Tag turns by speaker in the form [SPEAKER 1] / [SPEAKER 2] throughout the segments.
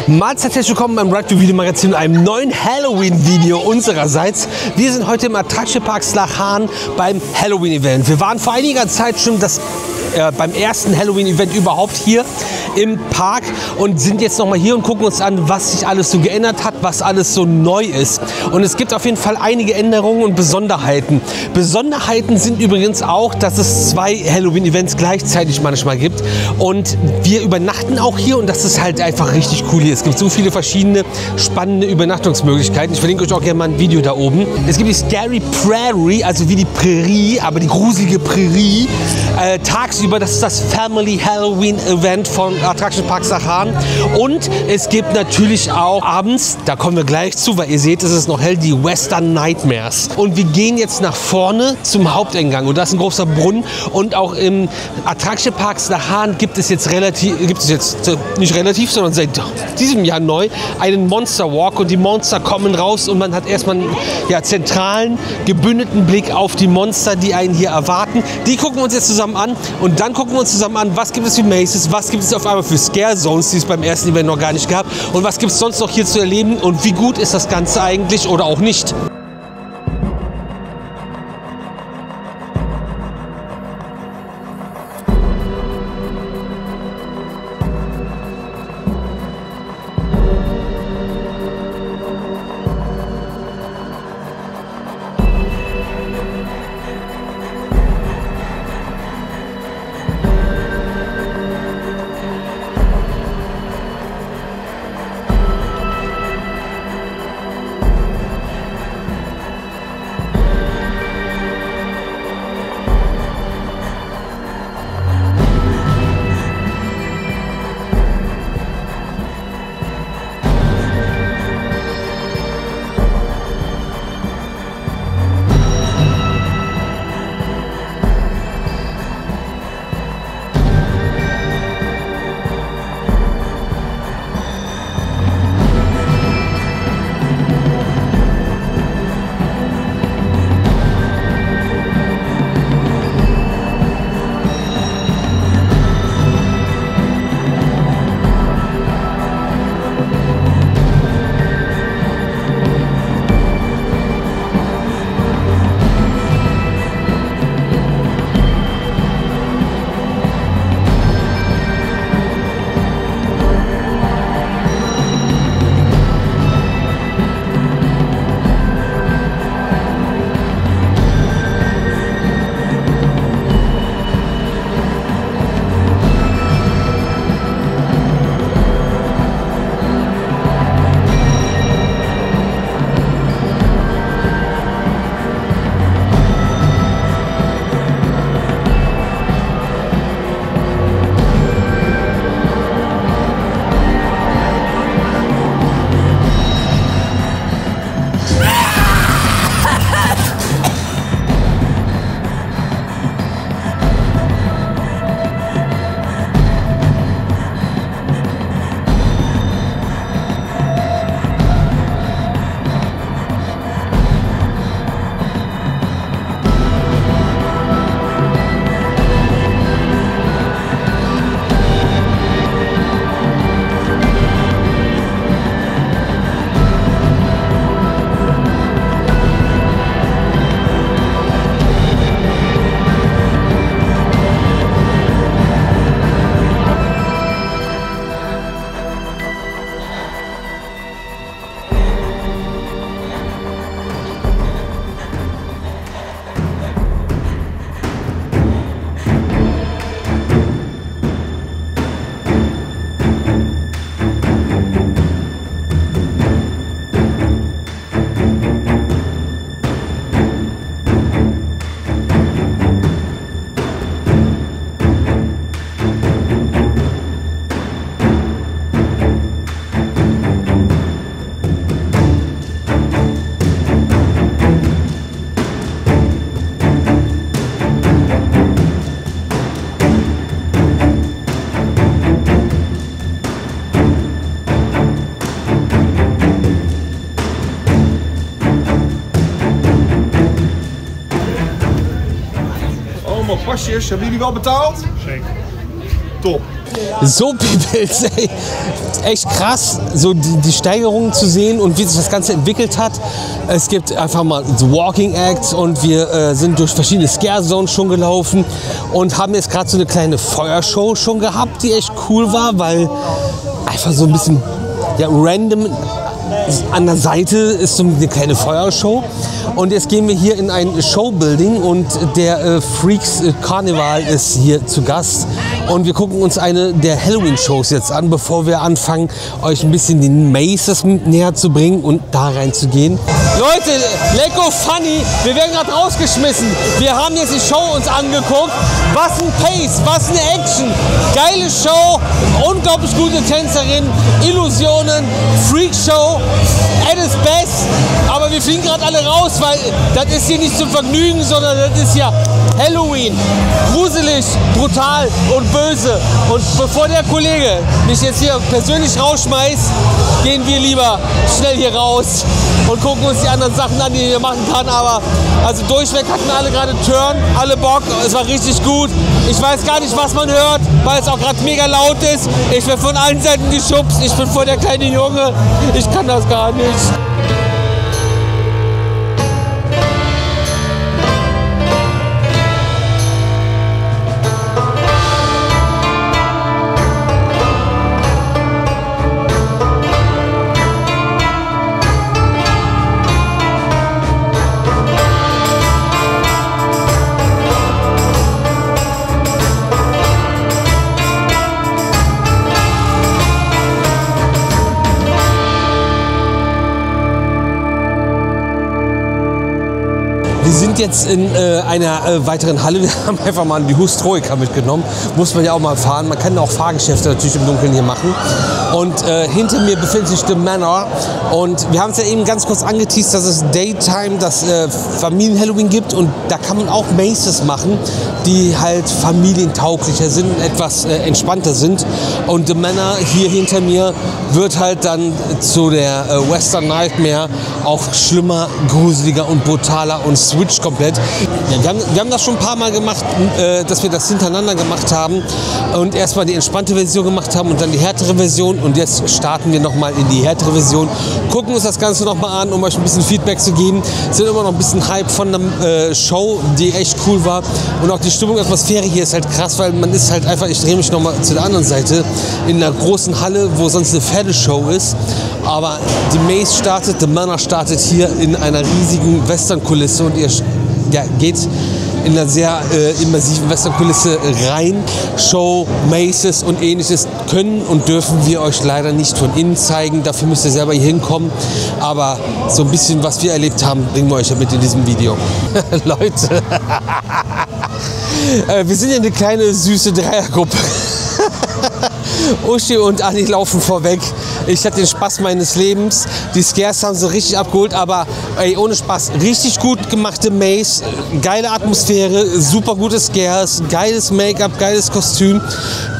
[SPEAKER 1] Mahlzeit, herzlich willkommen beim Ride to Video Magazin, einem neuen Halloween-Video unsererseits. Wir sind heute im Attraction Park Slachan beim Halloween-Event. Wir waren vor einiger Zeit schon beim ersten Halloween-Event überhaupt hier im Park und sind jetzt nochmal hier und gucken uns an, was sich alles so geändert hat, was alles so neu ist. Und es gibt auf jeden Fall einige Änderungen und Besonderheiten. Besonderheiten sind übrigens auch, dass es 2 Halloween-Events gleichzeitig manchmal gibt. Und wir übernachten auch hier und das ist halt einfach richtig cool hier. Es gibt so viele verschiedene spannende Übernachtungsmöglichkeiten. Ich verlinke euch auch gerne mal ein Video da oben. Es gibt die Scary Prairie, also wie die Prärie, aber die gruselige Prärie. Tagsüber, das ist das Family Halloween Event von Attraction Park Slachan. Und es gibt natürlich auch abends, da kommen wir gleich zu, weil ihr seht, es ist noch hell, die Western Nightmares. Und wir gehen jetzt nach vorne zum Haupteingang und da ist ein großer Brunnen. Und auch im Attraction Park Slachan gibt es jetzt nicht relativ, sondern seit diesem Jahr neu einen Monster Walk und die Monster kommen raus und man hat erstmal einen zentralen, gebündelten Blick auf die Monster, die einen hier erwarten. Die gucken wir uns jetzt zusammen an und dann gucken wir uns zusammen an, was gibt es für Mazes, was gibt es auf einmal für Scare Zones, die es beim ersten Event noch gar nicht gab und was gibt es sonst noch hier zu erleben und wie gut ist das Ganze eigentlich oder auch nicht.
[SPEAKER 2] Pasjes, hebben jullie wel betaald?
[SPEAKER 3] Zeker.
[SPEAKER 2] Top.
[SPEAKER 1] so Peoples, ey. Echt krass, so die Steigerungen zu sehen und wie sich das Ganze entwickelt hat. Es gibt einfach mal so Walking Acts und wir sind durch verschiedene Scare Zones schon gelaufen und haben jetzt gerade so eine kleine Feuershow schon gehabt, die echt cool war, weil einfach so ein bisschen ja, random an der Seite ist so eine kleine Feuershow. Und jetzt gehen wir hier in ein Showbuilding und der Freaks Carnival ist hier zu Gast. Und wir gucken uns eine der Halloween-Shows jetzt an, bevor wir anfangen, euch ein bisschen den Mazes näher zu bringen und da reinzugehen. Leute, Lecko Funny, wir werden gerade rausgeschmissen. Wir haben jetzt die Show uns angeguckt. Was ein Pace, was eine Action. Geile Show, unglaublich gute Tänzerin, Illusionen, Freakshow, at its best. Aber wir fliegen gerade alle raus, weil das ist hier nicht zum Vergnügen, sondern das ist ja Halloween. Gruselig, brutal und böse. Und bevor der Kollege mich jetzt hier persönlich rausschmeißt, gehen wir lieber schnell hier raus und gucken uns die anderen Sachen an, die wir machen kann. Aber also durchweg hatten alle gerade Turn, alle Bock. Es war richtig gut. Ich weiß gar nicht, was man hört, weil es auch gerade mega laut ist. Ich werde von allen Seiten geschubst. Ich bin voll der kleine Junge. Ich kann das gar nicht. Wir sind jetzt in einer weiteren Halle. Wir haben einfach mal die Hustroika mitgenommen. Muss man ja auch mal fahren. Man kann auch Fahrgeschäfte natürlich im Dunkeln hier machen. Und hinter mir befindet sich The Manor. Und wir haben es ja eben ganz kurz angeteased, dass es Daytime, das Familien-Halloween gibt. Und da kann man auch Mazes machen, die halt familientauglicher sind und etwas entspannter sind. Und The Manor hier hinter mir wird halt dann zu der Western Nightmare auch schlimmer, gruseliger und brutaler und switch komplett. Ja, wir haben das schon ein paar Mal gemacht, dass wir das hintereinander gemacht haben und erstmal die entspannte Version gemacht haben und dann die härtere Version und jetzt starten wir nochmal in die härtere Version, gucken uns das Ganze nochmal an, um euch ein bisschen Feedback zu geben. Sind immer noch ein bisschen Hype von der Show, die echt cool war und auch die Stimmung, Atmosphäre hier ist halt krass, weil man ist halt einfach, ich drehe mich nochmal zu der anderen Seite, in einer großen Halle, wo sonst eine Pferdeshow ist, aber die Maze startet, The Manor startet hier in einer riesigen Western-Kulisse und ihr geht in einer sehr immersiven Western-Kulisse rein. Show, Mazes und ähnliches können und dürfen wir euch leider nicht von innen zeigen. Dafür müsst ihr selber hier hinkommen. Aber so ein bisschen, was wir erlebt haben, bringen wir euch ja mit in diesem Video. Leute, wir sind ja eine kleine, süße Dreiergruppe. Uschi und Anni laufen vorweg. Ich hatte den Spaß meines Lebens. Die Scares haben sie richtig abgeholt, aber ey, ohne Spaß, richtig gut gemachte Maze, geile Atmosphäre, super gute Scares, geiles Make-up, geiles Kostüm,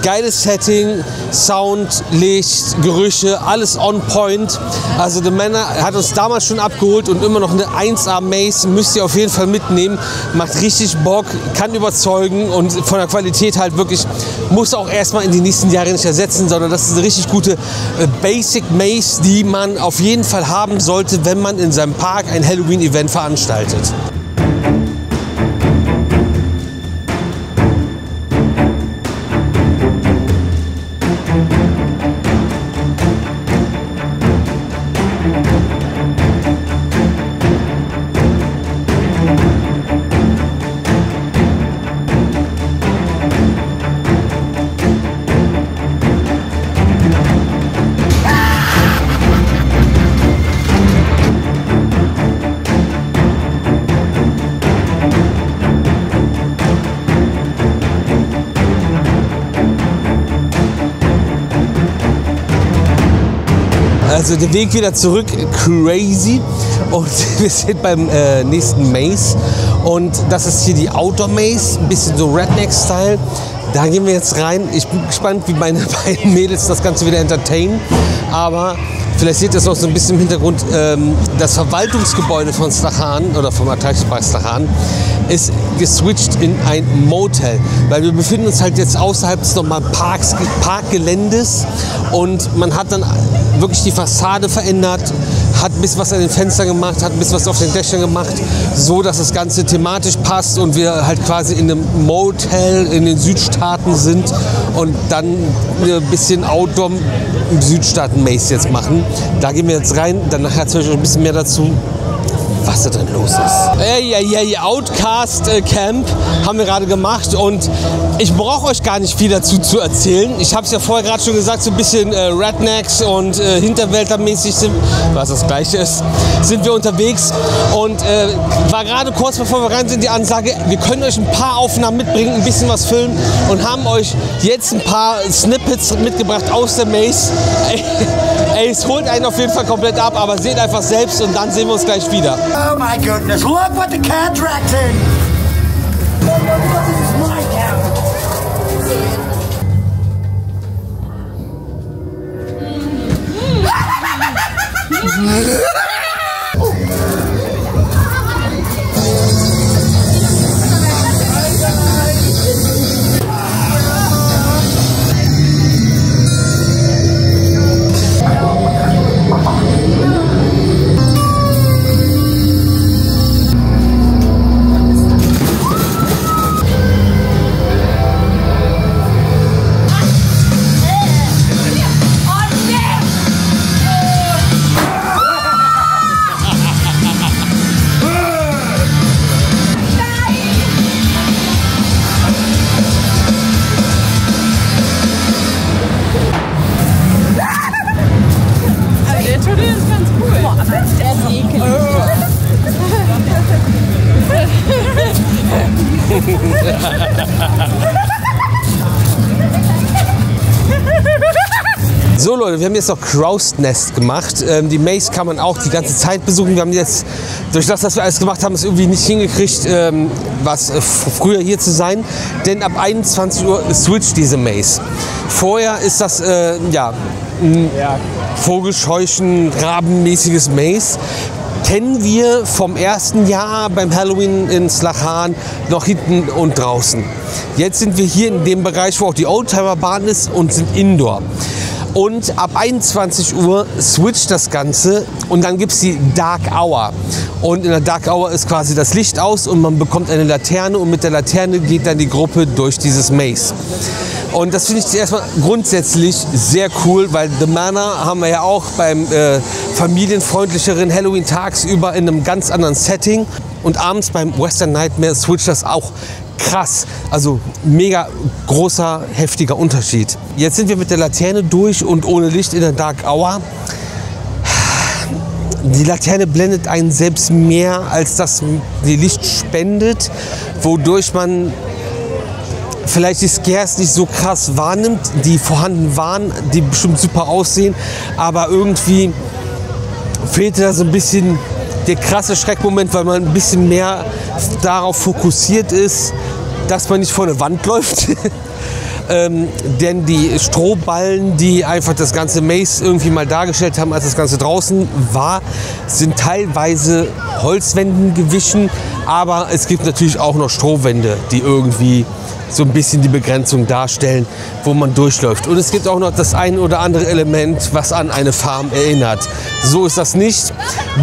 [SPEAKER 1] geiles Setting, Sound, Licht, Gerüche, alles on point. Also The Manor hat uns damals schon abgeholt und immer noch eine 1A Maze, müsst ihr auf jeden Fall mitnehmen. Macht richtig Bock, kann überzeugen und von der Qualität halt wirklich, muss auch erstmal in die nächsten Jahre nicht ersetzen, sondern das ist eine richtig gute Basic Maze, die man auf jeden Fall haben sollte, wenn man in seinem Park ein Halloween-Event veranstaltet. Also der Weg wieder zurück, crazy. Und wir sind beim nächsten Maze. Und das ist hier die Outdoor Maze, ein bisschen so Redneck-Style. Da gehen wir jetzt rein. Ich bin gespannt, wie meine beiden Mädels das Ganze wieder entertainen. Aber vielleicht seht ihr es noch so ein bisschen im Hintergrund. Das Verwaltungsgebäude von Slachan oder vom Attraction Park Slachan ist geswitcht in ein Motel, weil wir befinden uns halt jetzt außerhalb des normalen Parkgeländes und man hat dann wirklich die Fassade verändert, hat ein bisschen was an den Fenstern gemacht, hat ein bisschen was auf den Dächern gemacht, so dass das Ganze thematisch passt und wir halt quasi in einem Motel in den Südstaaten sind und dann ein bisschen Outdoor im Südstaaten-Maze jetzt machen. Da gehen wir jetzt rein, danach erzähle ich euch ein bisschen mehr dazu, was da drin los ist. Outcast Camp haben wir gerade gemacht und ich brauche euch gar nicht viel dazu zu erzählen. Ich habe es ja vorher gerade schon gesagt, so ein bisschen Rednecks und Hinterwäldlermäßig, was das gleiche ist, sind wir unterwegs und war gerade kurz bevor wir rein sind die Ansage, wir können euch ein paar Aufnahmen mitbringen, ein bisschen was filmen und haben euch jetzt ein paar Snippets mitgebracht aus der Maze. Ey, es holt einen auf jeden Fall komplett ab, aber seht einfach selbst und dann sehen wir uns gleich wieder.
[SPEAKER 2] Oh my goodness, look what the cat dragged in! This is my cat!
[SPEAKER 1] So Leute, wir haben jetzt noch Crow's Nest gemacht. Die Maze kann man auch die ganze Zeit besuchen. Wir haben jetzt, durch das, was wir alles gemacht haben, es irgendwie nicht hingekriegt, früher hier zu sein. Denn ab 21 Uhr switcht diese Maze. Vorher ist das ein Vogelscheuchen, rabenmäßiges Maze. Kennen wir vom ersten Jahr beim Halloween in Slachan noch hinten und draußen. Jetzt sind wir hier in dem Bereich, wo auch die Oldtimer-Bahn ist und sind Indoor. Und ab 21 Uhr switcht das Ganze und dann gibt es die Dark Hour. Und in der Dark Hour ist quasi das Licht aus und man bekommt eine Laterne und mit der Laterne geht dann die Gruppe durch dieses Maze. Und das finde ich erstmal grundsätzlich sehr cool, weil The Manor haben wir ja auch beim familienfreundlicheren Halloween tagsüber in einem ganz anderen Setting. Und abends beim Western Nightmare switcht das auch krass. Also mega großer, heftiger Unterschied. Jetzt sind wir mit der Laterne durch und ohne Licht in der Dark Hour. Die Laterne blendet einen selbst mehr, als dass die Licht spendet, wodurch man vielleicht die Scares nicht so krass wahrnimmt, die vorhanden waren, die bestimmt super aussehen, aber irgendwie fehlte da so ein bisschen der krasse Schreckmoment, weil man ein bisschen mehr darauf fokussiert ist, dass man nicht vor eine Wand läuft. Denn die Strohballen, die einfach das ganze Maze irgendwie mal dargestellt haben, als das Ganze draußen war, sind teilweise Holzwänden gewichen, aber es gibt natürlich auch noch Strohwände, die irgendwie so ein bisschen die Begrenzung darstellen, wo man durchläuft. Und es gibt auch noch das ein oder andere Element, was an eine Farm erinnert. So ist das nicht.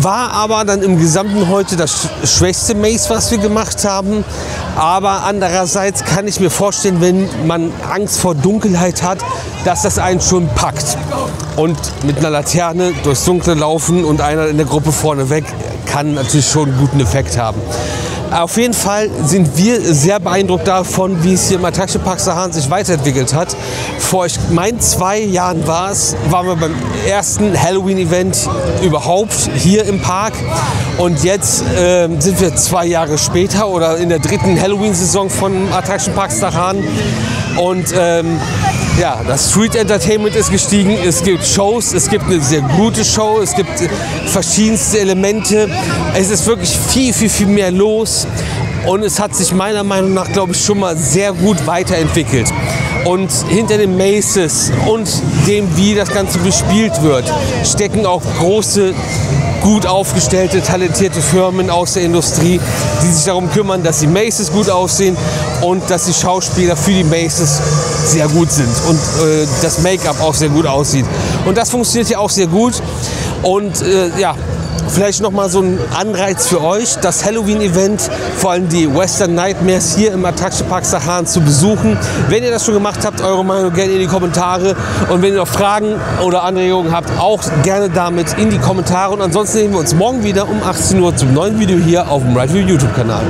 [SPEAKER 1] War aber dann im Gesamten heute das schwächste Maze, was wir gemacht haben. Aber andererseits kann ich mir vorstellen, wenn man Angst vor Dunkelheit hat, dass das einen schon packt. Und mit einer Laterne durchs Dunkle laufen und einer in der Gruppe vorne weg, kann natürlich schon einen guten Effekt haben. Auf jeden Fall sind wir sehr beeindruckt davon, wie es hier im Attraction Park Slachan sich weiterentwickelt hat. Vor 2 Jahren waren wir beim ersten Halloween-Event überhaupt hier im Park. Und jetzt sind wir 2 Jahre später oder in der 3. Halloween-Saison von Attraction Park Slachan. Und ja, das Street Entertainment ist gestiegen, es gibt Shows, es gibt eine sehr gute Show, es gibt verschiedenste Elemente. Es ist wirklich viel, viel, viel mehr los und es hat sich meiner Meinung nach, glaube ich, schon mal sehr gut weiterentwickelt. Und hinter den Maces und dem, wie das Ganze bespielt wird, stecken auch große, gut aufgestellte, talentierte Firmen aus der Industrie, die sich darum kümmern, dass die Maces gut aussehen und dass die Schauspieler für die Maces sehr gut sind und das Make-up auch sehr gut aussieht. Und das funktioniert hier auch sehr gut. Und ja, vielleicht nochmal so ein Anreiz für euch, das Halloween-Event, vor allem die Western Nightmares hier im Attraction Park Sachan zu besuchen. Wenn ihr das schon gemacht habt, eure Meinung gerne in die Kommentare. Und wenn ihr noch Fragen oder Anregungen habt, auch gerne damit in die Kommentare. Und ansonsten sehen wir uns morgen wieder um 18 Uhr zum neuen Video hier auf dem Ride View YouTube-Kanal.